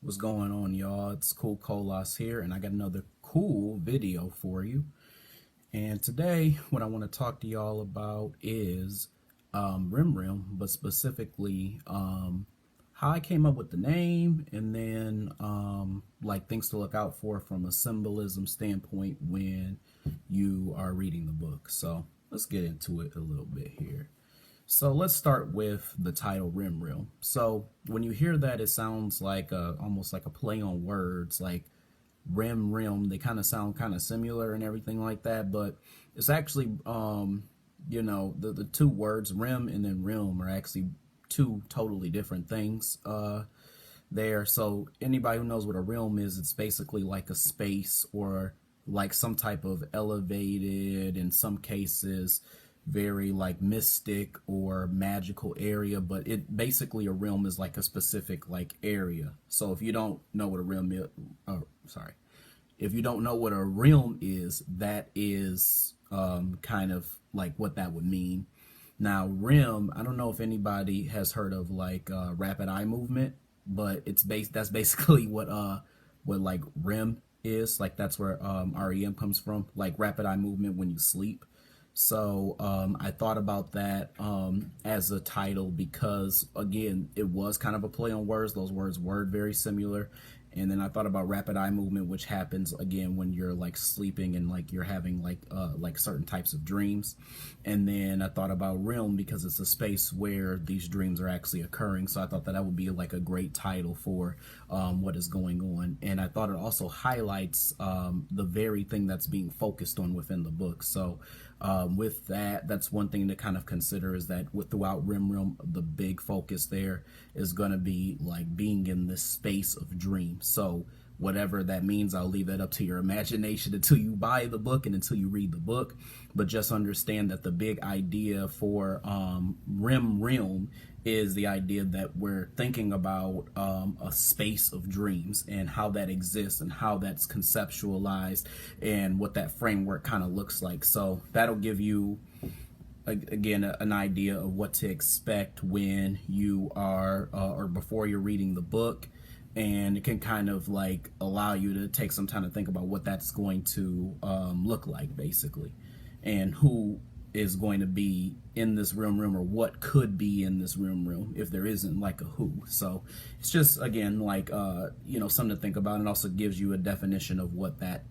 What's going on, y'all? It's Cool Colas here, and I got another cool video for you. And today, what I want to talk to y'all about is REM Realm, but specifically how I came up with the name, and then like things to look out for from a symbolism standpoint when you are reading the book. So let's get into it a little bit here. So let's start with the title REM Realm. So when you hear that, it sounds like almost like a play on words, like REM Realm. They kind of sound kind of similar and everything like that, but it's actually, the two words REM and then Realm are actually two totally different things there. So anybody who knows what a realm is, it's basically like a space or like some type of elevated, in some cases, very like mystic or magical area, but it basically, a realm is like a specific like area. So if you don't know what a realm is, if you don't know what a realm is, that is kind of like what that would mean. Now REM, I don't know if anybody has heard of like rapid eye movement, but that's basically what like REM is. Like that's where REM comes from, like rapid eye movement when you sleep. So I thought about that as a title because, again, it was kind of a play on words. Those words were very similar. And then I thought about rapid eye movement, which happens again when you're like sleeping and like you're having like certain types of dreams. And then I thought about realm because it's a space where these dreams are actually occurring. So I thought that would be like a great title for what is going on. And I thought it also highlights the very thing that's being focused on within the book. So with that, that's one thing to kind of consider, is that throughout REM Realm, the big focus there is going to be like being in this space of dreams. So whatever that means, I'll leave that up to your imagination until you buy the book and until you read the book. But just understand that the big idea for REM Realm is the idea that we're thinking about a space of dreams and how that exists and how that's conceptualized and what that framework kind of looks like. So that'll give you, again, an idea of what to expect when you are or before you're reading the book, and it can kind of like allow you to take some time to think about what that's going to look like, basically, and who is going to be in this room, or what could be in this room if there isn't like a who. So it's just, again, like something to think about, and also gives you a definition of what that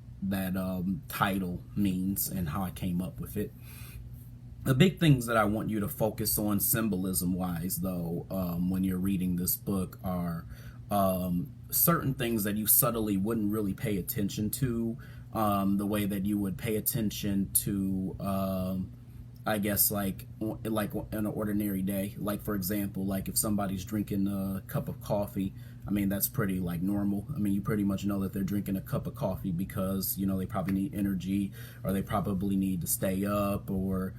title means and how I came up with it. The big things that I want you to focus on symbolism wise, though, when you're reading this book, are certain things that you subtly wouldn't really pay attention to, the way that you would pay attention to I guess like on an ordinary day. Like, for example, like if somebody's drinking a cup of coffee, I mean, that's pretty like normal. I mean, you pretty much know that they're drinking a cup of coffee because, they probably need energy, or they probably need to stay up, or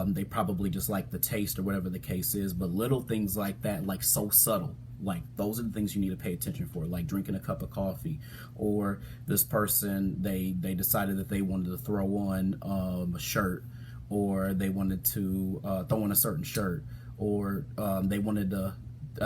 they probably just like the taste, or whatever the case is. But little things like that, like so subtle, like those are the things you need to pay attention for, like drinking a cup of coffee, or this person, they decided that they wanted to throw on a shirt, or they wanted to throw on a certain shirt, or they wanted to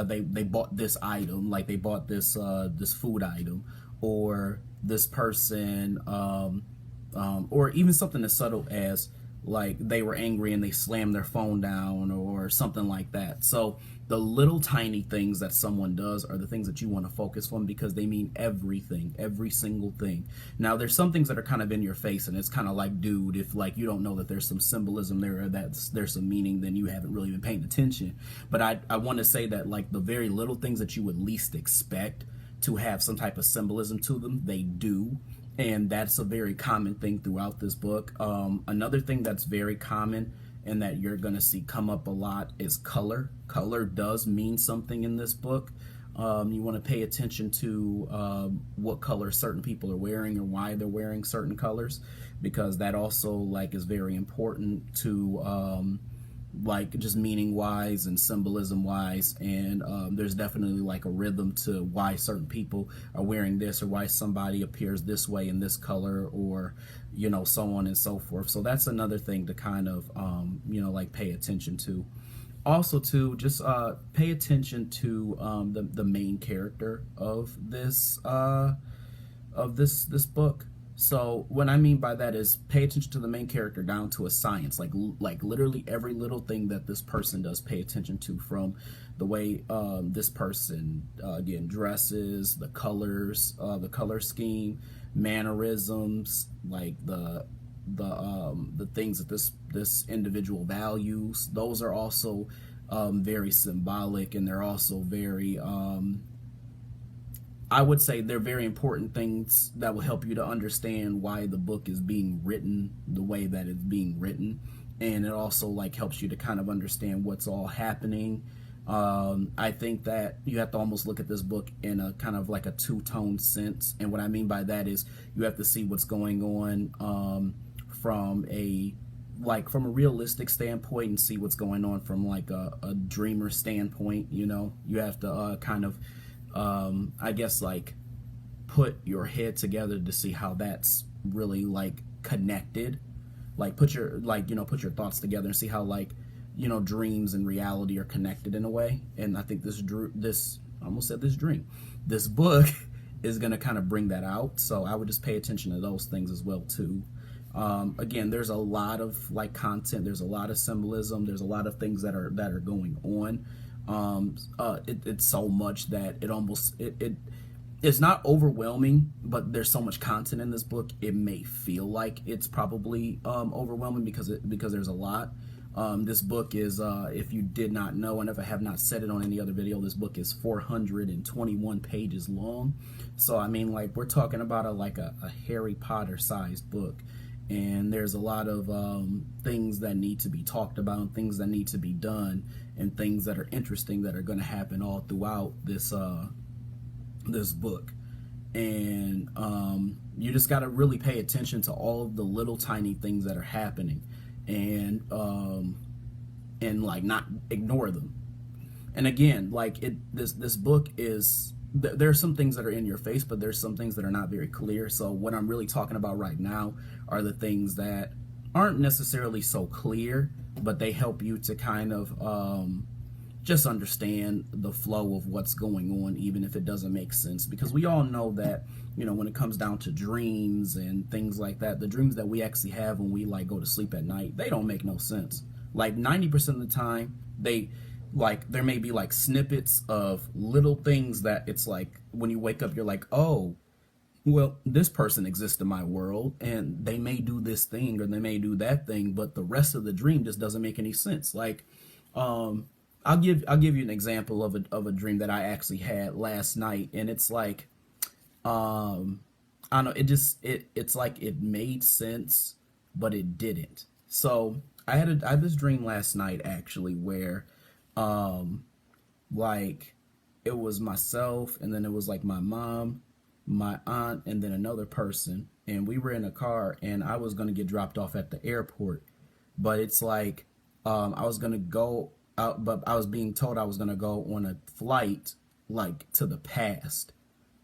they bought this item, like they bought this this food item, or this person or even something as subtle as like they were angry and they slammed their phone down, or something like that. So the little tiny things that someone does are the things that you want to focus on, because they mean everything, every single thing. Now there's some things that are kind of in your face, and it's kind of like, dude, if like you don't know that there's some symbolism there, or that there's some meaning, then you haven't really been paying attention. But I want to say that like the very little things that you would least expect to have some type of symbolism to them, they do. And that's a very common thing throughout this book. Another thing that's very common and that you're going to see come up a lot is color. Color does mean something in this book. You want to pay attention to what color certain people are wearing, or why they're wearing certain colors, because that also like is very important to like just meaning wise and symbolism wise. And there's definitely like a rhythm to why certain people are wearing this, or why somebody appears this way in this color, or so on and so forth. So that's another thing to kind of like pay attention to. Also, too, just pay attention to the main character of this book. So what I mean by that is pay attention to the main character down to a science, like literally every little thing that this person does. Pay attention to, from the way this person again dresses, the colors, the color scheme, mannerisms, like the things that this individual values. Those are also very symbolic, and they're also very I would say they're very important things that will help you to understand why the book is being written the way that it's being written. And it also like helps you to kind of understand what's all happening. I think that you have to almost look at this book in a kind of like a two-tone sense. And what I mean by that is you have to see what's going on from a from a realistic standpoint, and see what's going on from like a dreamer standpoint. You have to kind of I guess like put your head together to see how that's really like connected. Like put your put your thoughts together and see how like dreams and reality are connected in a way. And I think this I almost said this dream, this book is going to kind of bring that out. So I would just pay attention to those things as well too. Again, there's a lot of like content, there's a lot of symbolism, there's a lot of things that are going on. It's so much that it's not overwhelming, but there's so much content in this book. It may feel like it's probably overwhelming because there's a lot. This book is, if you did not know, and if I have not said it on any other video, this book is 421 pages long. So I mean, like, we're talking about a Harry Potter sized book. And there's a lot of things that need to be talked about, and things that need to be done, and things that are interesting that are going to happen all throughout this book. And you just got to really pay attention to all of the little tiny things that are happening, and like not ignore them. And again, like this book is. There are some things that are in your face, but there's some things that are not very clear. So what I'm really talking about right now are the things that aren't necessarily so clear, but they help you to kind of just understand the flow of what's going on, even if it doesn't make sense. Because we all know that, when it comes down to dreams and things like that, the dreams that we actually have when we like go to sleep at night, they don't make no sense. Like 90% of the time, there may be like snippets of little things that it's like when you wake up, you're like, oh, well, this person exists in my world and they may do this thing or they may do that thing, but the rest of the dream just doesn't make any sense. Like, I'll give you an example of a dream that I actually had last night, and it's like, I don't know, it's like it made sense, but it didn't. So I had this dream last night actually where like it was myself, and then it was like my mom, my aunt, and then another person, and we were in a car, and I was going to get dropped off at the airport, but it's like I was going to go out, but I was being told I was going to go on a flight like to the past,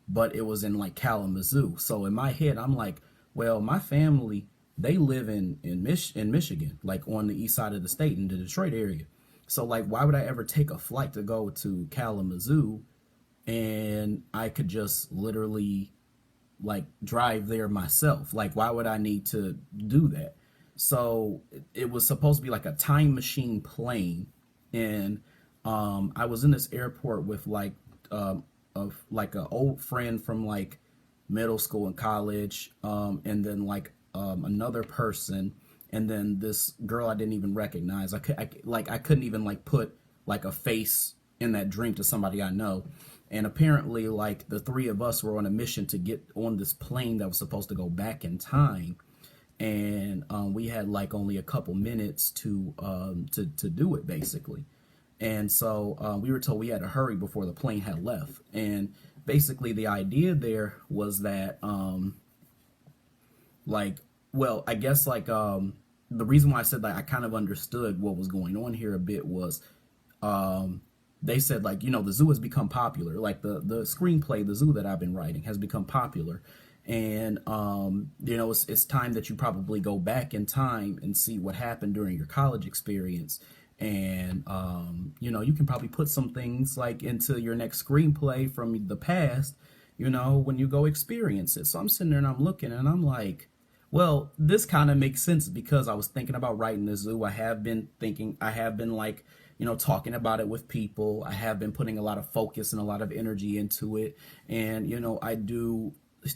but it was in like Kalamazoo. So in my head I'm like, well, my family, they live in Michigan, like on the east side of the state in the Detroit area. So, like, why would I ever take a flight to go to Kalamazoo, and I could just literally, like, drive there myself? Like, why would I need to do that? So, it was supposed to be like a time machine plane, and I was in this airport with, like, an old friend from, like, middle school and college, and then, like, another person, and then this girl I didn't even recognize. I couldn't even like put like a face in that dream to somebody I know. And apparently, like, the three of us were on a mission to get on this plane that was supposed to go back in time, and we had like only a couple minutes to do it basically. And so we were told we had to hurry before the plane had left. And basically, the idea there was that well, I guess the reason why I said that I kind of understood what was going on here a bit was they said, like, the zoo has become popular. Like the screenplay, the zoo that I've been writing has become popular. And, it's time that you probably go back in time and see what happened during your college experience. And you know, you can probably put some things like into your next screenplay from the past, you know, when you go experience it. So I'm sitting there and I'm looking and I'm like, well, this kind of makes sense because I was thinking about writing the zoo. I have been like, you know, talking about it with people. I have been putting a lot of focus and a lot of energy into it. And, you know, I do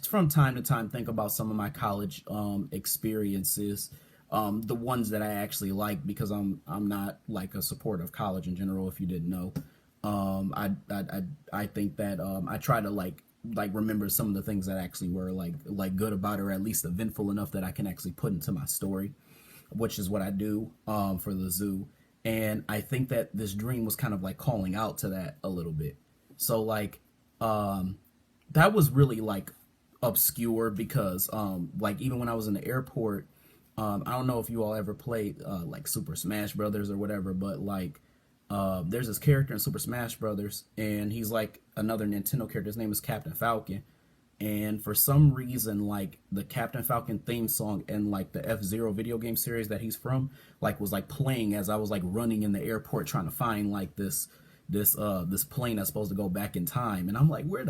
from time to time think about some of my college experiences, the ones that I actually like, because I'm not like a supporter of college in general. If you didn't know, I think that I try to like remember some of the things that actually were like good about it, or at least eventful enough that I can actually put into my story, which is what I do for the zoo. And I think that this dream was kind of like calling out to that a little bit. So like that was really like obscure because like even when I was in the airport, I don't know if you all ever played like Super Smash Brothers or whatever, but like there's this character in Super Smash Brothers, and he's like another Nintendo character. His name is Captain Falcon, and for some reason, like the Captain Falcon theme song and like the F-Zero video game series that he's from, like was like playing as I was like running in the airport trying to find like this plane that's supposed to go back in time. And I'm like, where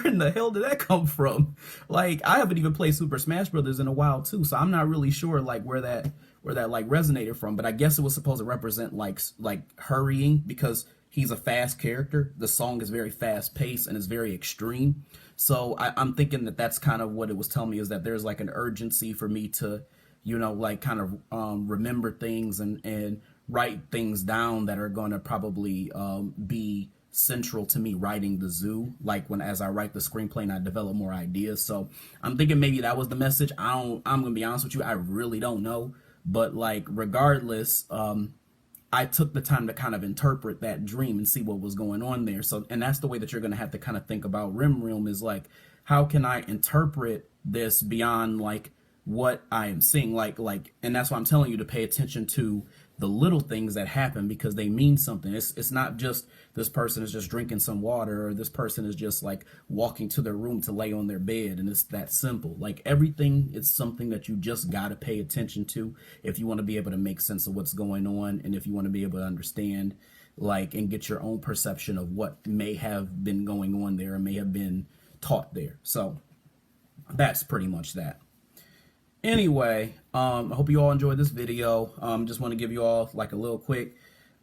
in the hell did that come from? Like, I haven't even played Super Smash Brothers in a while too, so I'm not really sure like where that like resonated from. But I guess it was supposed to represent like hurrying, because he's a fast character. The song is very fast paced and is very extreme. So I'm thinking that that's kind of what it was telling me, is that there's like an urgency for me to, you know, like kind of remember things and write things down that are going to probably be central to me writing the zoo, like when as I write the screenplay and I develop more ideas. So I'm thinking maybe that was the message. I'm gonna be honest with you, I really don't know. But like regardless, I took the time to kind of interpret that dream and see what was going on there. So, and that's the way that you're going to have to kind of think about REM Realm, is like, how can I interpret this beyond like what I am seeing? And that's why I'm telling you to pay attention to the little things that happen, because they mean something. It's not just this person is just drinking some water, or this person is just like walking to their room to lay on their bed, and it's that simple. Like everything is something that you just got to pay attention to if you want to be able to make sense of what's going on, and if you want to be able to understand like and get your own perception of what may have been going on there and may have been taught there. So that's pretty much that. Anyway, I hope you all enjoyed this video. Just want to give you all like a little quick,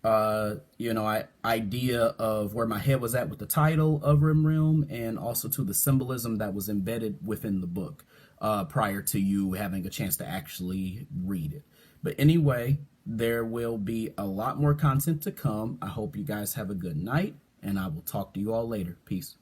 you know, idea of where my head was at with the title of REM Realm, and also to the symbolism that was embedded within the book prior to you having a chance to actually read it. But anyway, there will be a lot more content to come. I hope you guys have a good night, and I will talk to you all later. Peace.